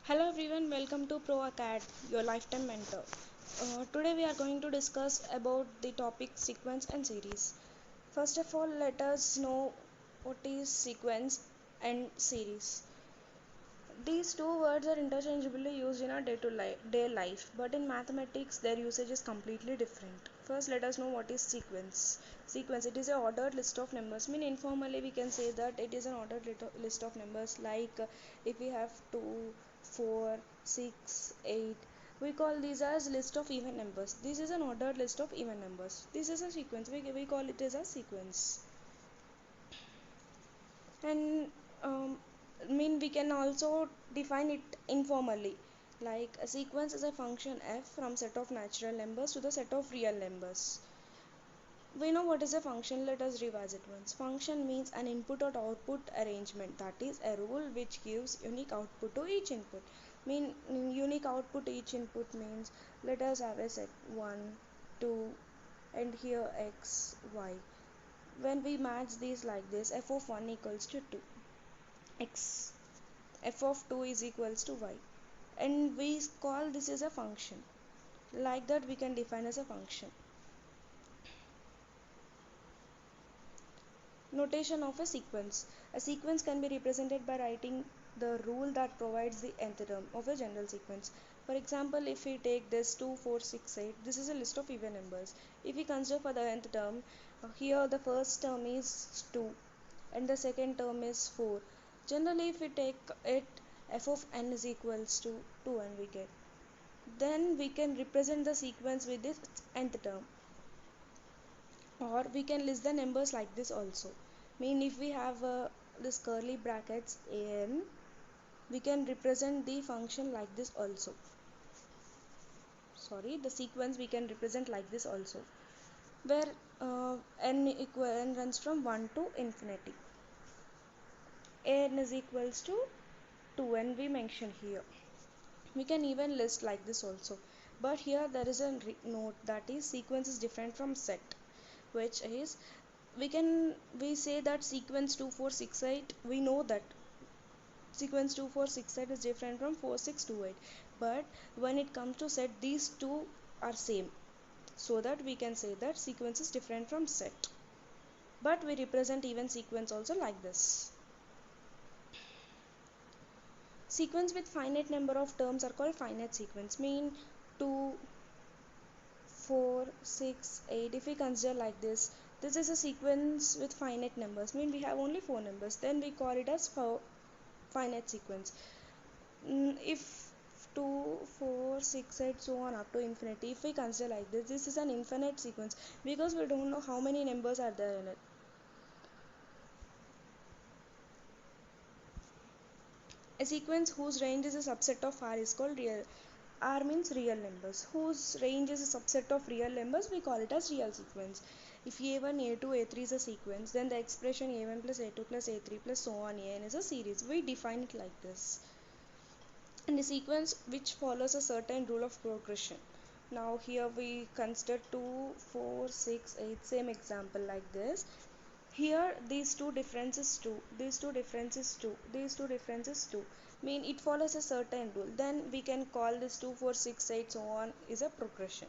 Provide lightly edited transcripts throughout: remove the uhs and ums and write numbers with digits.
Hello everyone, welcome to Pro Acad, your lifetime mentor. Today we are going to discuss about the topic sequence and series. First of all, let us know what is sequence and series. These two words are interchangeably used in our day life, but in mathematics their usage is completely different. First, let us know what is sequence. Sequence, it is an ordered list of numbers. Informally we can say that it is an ordered list of numbers, like if we have 2, 4, 6, 8, we call these as list of even numbers. This is an ordered list of even numbers. This is a sequence. We call it as a sequence. And we can also define it informally, like a sequence is a function f from set of natural numbers to the set of real numbers. We know what is a function. Let us revise it once. Function means an input or output arrangement, that is a rule which gives unique output to each input. Unique output to each input means, let us have a set 1, 2, and here x, y. When we match these like this, f of 1 equals to 2, x, f of 2 is equals to y, and we call this as a function. Like that we can define as a function. Notation of a sequence. A sequence can be represented by writing the rule that provides the nth term of a general sequence. For example, if we take this 2, 4, 6, 8, this is a list of even numbers. If we consider for the nth term, here the first term is 2 and the second term is 4. Generally, if we take it, f of n is equals to 2 and we get. Then we can represent the sequence with this nth term. Or we can list the numbers like this also. If we have this curly brackets an, we can represent the function like this also. Sorry, the sequence we can represent like this also, where n runs from 1 to infinity. N is equals to 2 and we mention here. We can even list like this also, but here there is a note, that is sequence is different from set, which is we say that sequence 2468, we know that sequence 2468 is different from 4628, but when it comes to set, these two are same, so that we can say that sequence is different from set, but we represent even sequence also like this. Sequence with finite number of terms are called finite sequence. 2, 4, 6, 8, if we consider like this, this is a sequence with finite numbers. We have only 4 numbers, then we call it as finite sequence. If 2, 4, 6, 8, so on up to infinity, if we consider like this, this is an infinite sequence because we don't know how many numbers are there in it. A sequence whose range is a subset of R is called real. R means real numbers. Whose range is a subset of real numbers, we call it as real sequence. If A1, A2, A3 is a sequence, then the expression A1 plus A2 plus A3 plus so on An is a series. We define it like this. And a sequence which follows a certain rule of progression. Now here we consider 2, 4, 6, 8, same example like this. Here these two differences 2, these two differences 2, these two differences 2. It follows a certain rule. Then we can call this 2, 4, 6, 8 so on is a progression.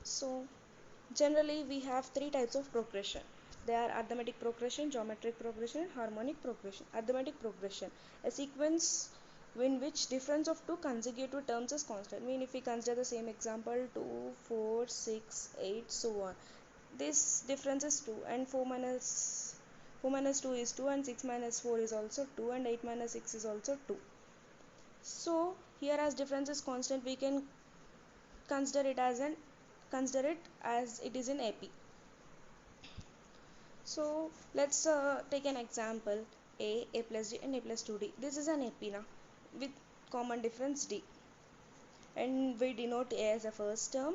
So generally we have three types of progression. They are arithmetic progression, geometric progression, and harmonic progression. Arithmetic progression, a sequence in which difference of two consecutive terms is constant. If we consider the same example, 2, 4, 6, 8 so on, this difference is 2, and 4 minus 2 is 2, and 6 minus 4 is also 2, and 8 minus 6 is also 2. So here, as difference is constant, we can consider it as it is in AP. So let's take an example, a plus d and a plus 2d. This is an AP now with common difference d, and we denote a as a first term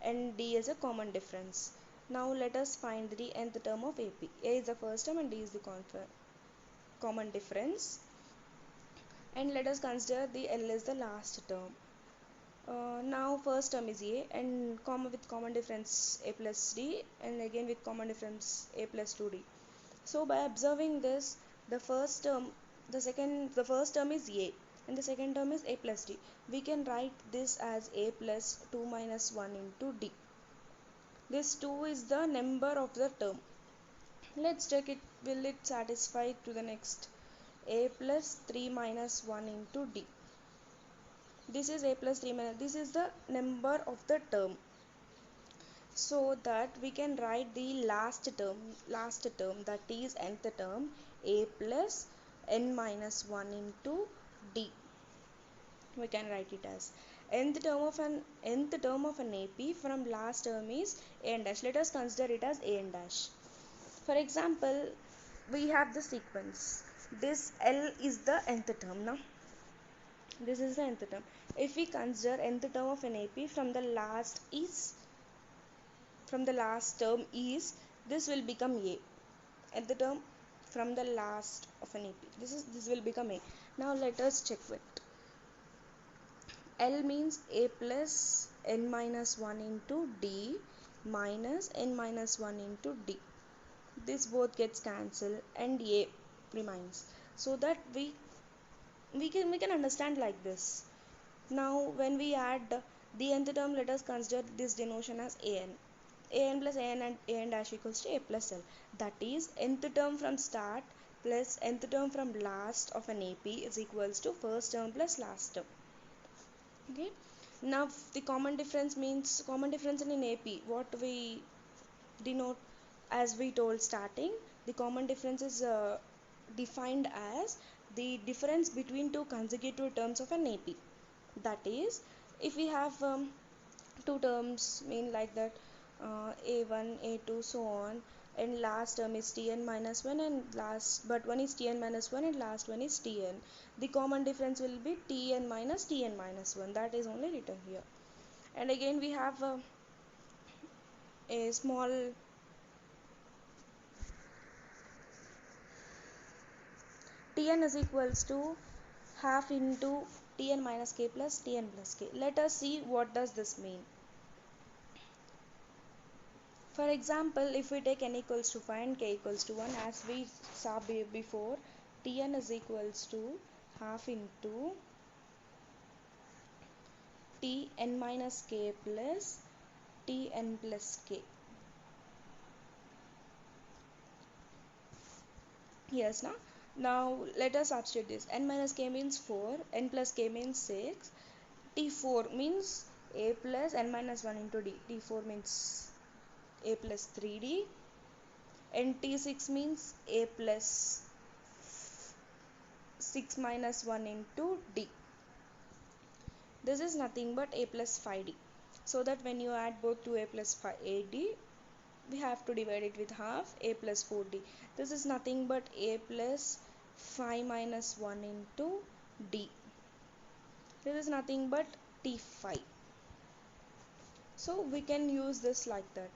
and d as a common difference. Now let us find the nth term of AP. A is the first term and d is the common difference, and let us consider the L is the last term. Now first term is A, and with common difference A plus D, and again with common difference A plus 2D. So by observing this, the first term, the first term is a and the second term is a plus d. We can write this as a plus 2 minus 1 into d. This 2 is the number of the term. Let's check it, will it satisfy to the next. A plus 3 minus 1 into d. This is a plus 3 minus, this is the number of the term. So that we can write the last term, that is nth term, a plus n minus 1 into d. We can write it as nth term of an AP from last term is a n dash. Let us consider it as a n dash. For example, we have the sequence. This L is the nth term now. This is the nth term. If we consider nth term of an AP from the last term is, this will become a. Nth term from the last of an AP. This will become a. Now let us check with L means a plus n minus 1 into d minus n minus 1 into d. This both gets cancelled and a remains. So that we can understand like this. Now when we add the nth term, let us consider this denotation as an plus an and an dash equals to a plus l. That is nth term from start plus nth term from last of an AP is equals to first term plus last term. Okay, now the common difference means common difference in an AP, what we denote, as we told starting, the common difference is defined as the difference between two consecutive terms of an AP. That is, if we have two terms mean like that, a1 a2 so on, and last term is tn minus 1 and last but one is tn minus 1 and last one is tn, the common difference will be tn minus 1. That is only written here. And again we have a small tn is equals to half into tn minus k plus tn plus k. Let us see what does this mean. For example, if we take n equals to 5 and k equals to 1, as we saw before, tn is equals to half into tn minus k plus tn plus k. Yes, now let us substitute this. N minus k means 4, n plus k means 6, t4 means a plus n minus 1 into d, t4 means a plus 3d, and t6 means a plus 6 minus 1 into d. This is nothing but a plus 5d. So that when you add both to a plus 5ad, we have to divide it with half, a plus 4d. This is nothing but a plus 5 minus 1 into d. This is nothing but t5. So we can use this like that.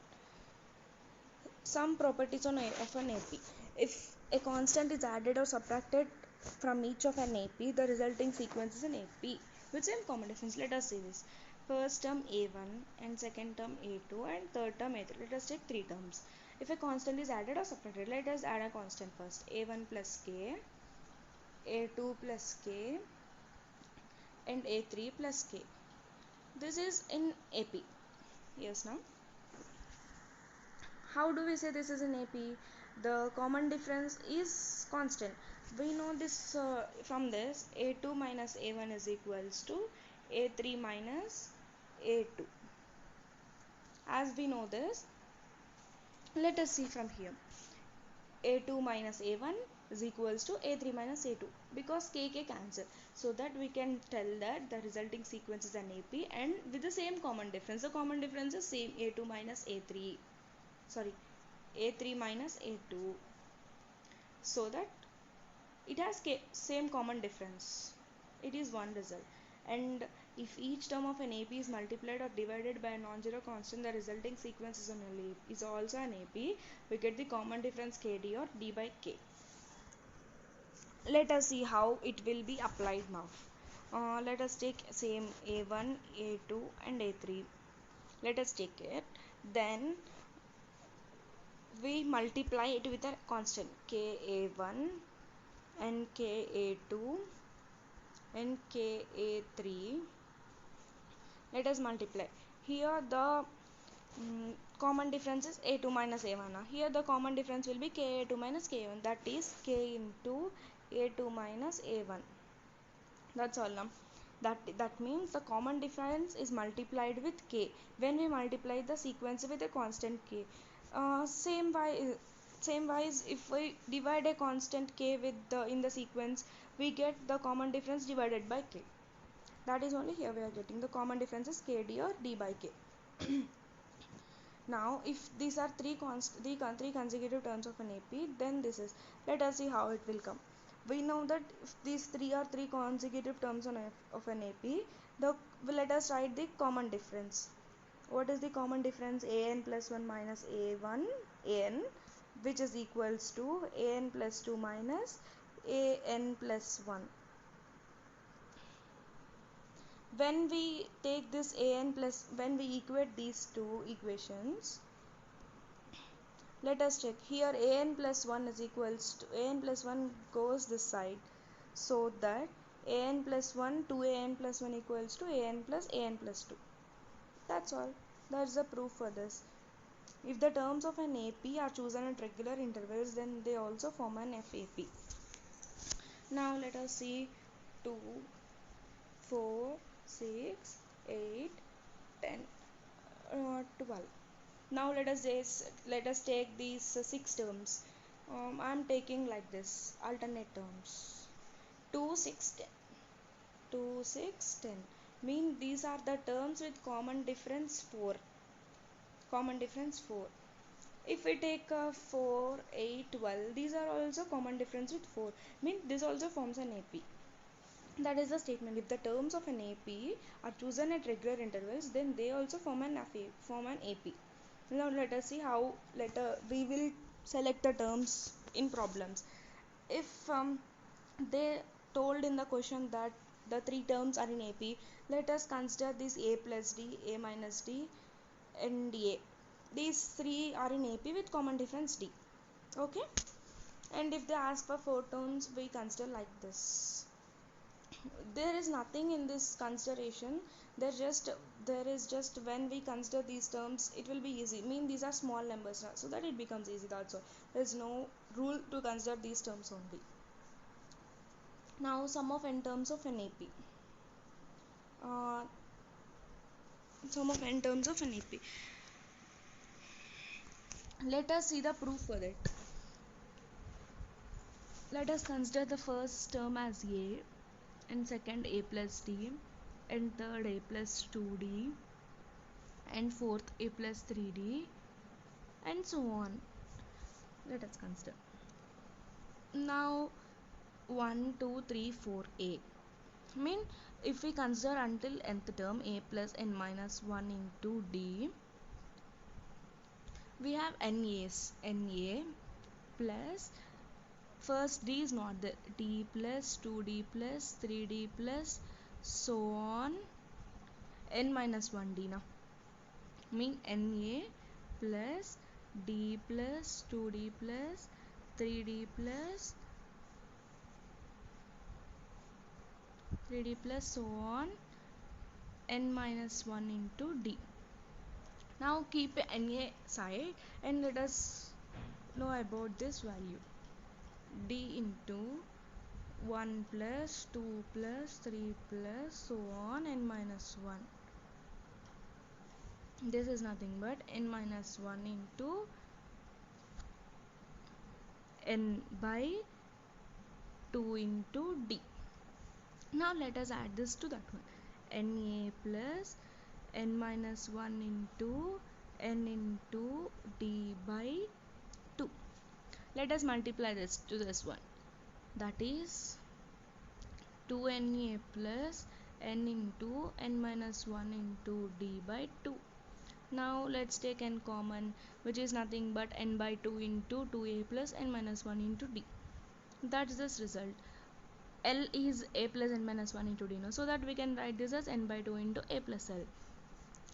Some properties of an AP. If a constant is added or subtracted from each of an AP, the resulting sequence is an AP with same common difference. Let us see this. First term A1 and second term A2 and third term A3. Let us take three terms. If a constant is added or subtracted, let us add a constant first. A1 plus k, A2 plus k, and A3 plus k. This is in AP. Yes, now. How do we say this is an AP? The common difference is constant. We know this from this, A2 minus A1 is equals to A3 minus A2. As we know this, let us see from here. A2 minus A1 is equals to A3 minus A2 because KK cancel. So that we can tell that the resulting sequence is an AP and with the same common difference. The common difference is same, A2 minus A3. Sorry, A3 minus A2. So that it has same common difference. It is one result. And if each term of an AP is multiplied or divided by a non-zero constant, the resulting sequence is also an AP. We get the common difference KD or D by K. Let us see how it will be applied now. Let us take same A1, A2 and A3. Let us take it. Then we multiply it with a constant KA1 and Ka2 and Ka3. Let us multiply. Here the common difference is A2 minus A1. Here the common difference will be Ka2 minus Ka1, that is K into A2 minus A1. That's all now. That means the common difference is multiplied with K when we multiply the sequence with a constant K. Same wise, if we divide a constant K with the in the sequence, we get the common difference divided by K. That is only here we are getting the common difference is KD or D by K. Now if these are three consecutive terms of an AP, then this is, let us see how it will come. We know that if these three consecutive terms of an AP, let us write the common difference. What is the common difference? An plus 1 minus A1 An, which is equals to An plus 2 minus An plus 1. When we take this when we equate these two equations, let us check. Here An plus 1 is equals to An plus 1 goes this side, so that An plus 1 2An plus 1 equals to An plus 2. That's all. That's the proof for this. If the terms of an AP are chosen at regular intervals, then they also form an FAP. Now let us see 2, 4, 6, 8, 10, 12. Now let us take these 6 terms. I am taking like this alternate terms. 2, 6, 10. 2, 6, 10. Mean these are the terms with common difference 4. Common difference 4. If we take 4, 8, 12, these are also common difference with 4. Mean this also forms an AP. That is the statement. If the terms of an AP are chosen at regular intervals, then they also form an AP. Now let us see how we will select the terms in problems. If they told in the question that the three terms are in AP, let us consider this A plus D, A minus D and A. These three are in AP with common difference D. Okay, and if they ask for four terms, we consider like this. There is nothing in this consideration. There is just when we consider these terms, it will be easy. These are small numbers now, so that it becomes easy. That's all. There is no rule to consider these terms only. Now sum of n terms of an AP. Sum of n terms of an AP. Let us see the proof for that. Let us consider the first term as A, and second A plus D, and third A plus 2D, and fourth A plus 3D, and so on. Let us consider. Now 1, 2, 3, 4 A. If we consider until nth term A plus n minus 1 into D, we have NA plus, first D is not there, D plus 2D plus 3D plus so on n minus 1D now. NA plus D plus 2D plus 3D plus so on n minus 1 into D. Now keep NA side and let us know about this value. D into 1 plus 2 plus 3 plus so on n minus 1. This is nothing but n minus 1 into n by 2 into D. Now let us add this to that one. NA plus n minus 1 into n into D by 2. Let us multiply this to this one. That is 2Na plus n into n minus 1 into D by 2. Now let's take n common, which is nothing but n by 2 into 2a plus n minus 1 into D. That's this result. L is a plus n minus 1 into D, no? So that we can write this as n by 2 into a plus L.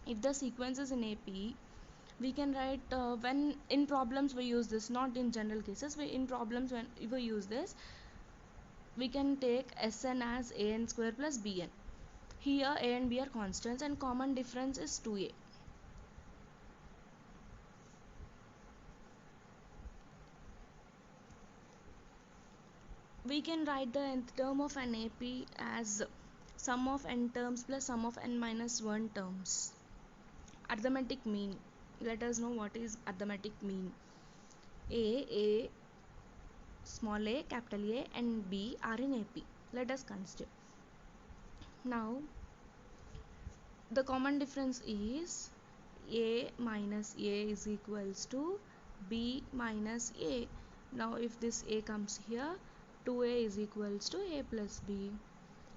If the sequence is in AP, we can write when in problems we use this, not in general cases. In problems when we use this, we can take Sn as an square plus bn. Here a and b are constants and common difference is 2a. We can write the nth term of an AP as sum of n terms plus sum of n minus 1 terms. Arithmetic mean. Let us know what is arithmetic mean. A, small a, capital A and B are in AP. Let us consider. Now, the common difference is A minus A is equals to B minus A. Now, if this A comes here, 2A is equals to A plus B,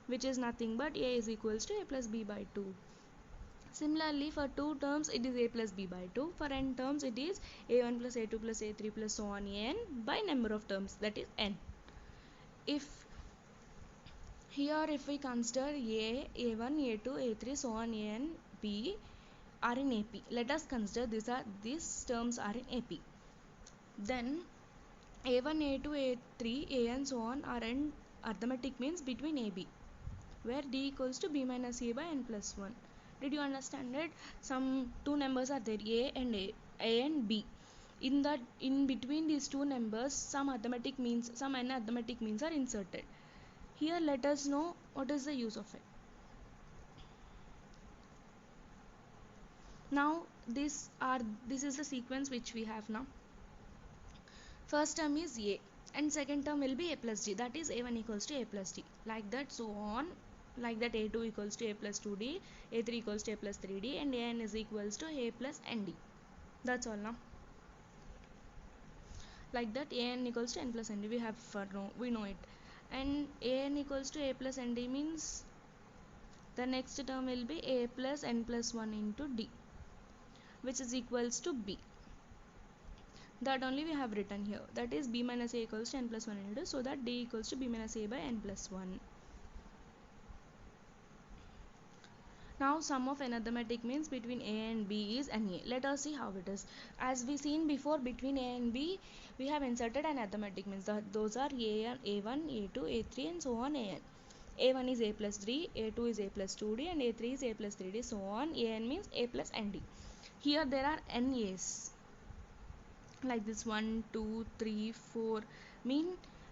which is nothing but A is equals to A plus B by 2. Similarly, for 2 terms, it is A plus B by 2. For n terms, it is A1 plus A2 plus A3 plus so on n by number of terms, that is n. If we consider A, A1, A2, A3, so on n, B are in AP. Let us consider these terms are in AP. Then A1, A2, A3, An, so on are in arithmetic means between AB, where D equals to B minus A by n plus 1. Did you understand it? Some two numbers are there, A and B. In between these two numbers, some n arithmetic means are inserted. Here let us know what is the use of it. Now this is the sequence which we have now. First term is A and second term will be A plus D, that is A1 equals to A plus D, like that so on, like that A2 equals to A plus 2D, A3 equals to A plus 3D and An is equals to A plus ND. That's all now. Like that An equals to N plus ND, we know it. And An equals to A plus ND means the next term will be A plus N plus 1 into D, which is equals to B. That only we have written here, that is B minus A equals to N plus 1 into, so that D equals to B minus A by N plus 1. Now sum of n arithmetic means between A and B is NA. Let us see how it is. As we seen before, between A and B we have inserted an arithmetic means those are A1, A2, A3 and so on AN. A1 is A plus 3, A2 is A plus 2D and A3 is A plus 3D, so on. AN means A plus ND. Here there are n A's like this 1, 2, 3, 4.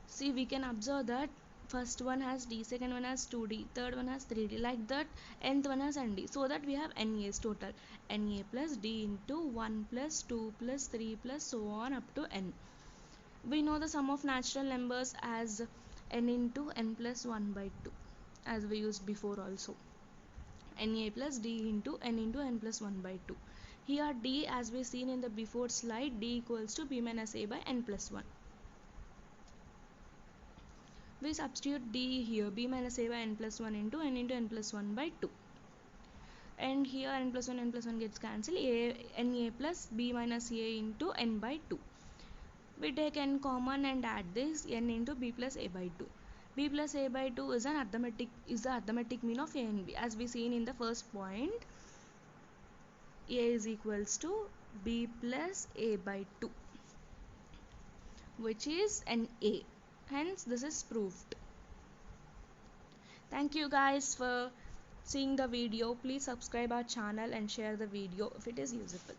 See, we can observe that first one has D, second one has 2D, third one has 3D, like that nth one has ND, so that we have NA's total, NA plus D into 1 plus 2 plus 3 plus so on up to n. We know the sum of natural numbers as n into n plus 1 by 2, as we used before also. NA plus D into n plus 1 by 2. Here D, as we seen in the before slide, D equals to B minus A by n plus 1. We substitute D here, B minus A by n plus 1 into n plus 1 by 2. And here n plus 1 gets cancelled, NA plus B minus A into n by 2. We take n common and add this, n into B plus A by 2. B plus A by 2 is the arithmetic mean of A and B. As we seen in the first point, A is equals to B plus A by 2, which is an A. Hence, this is proved. Thank you guys for seeing the video. Please subscribe our channel and share the video if it is useful.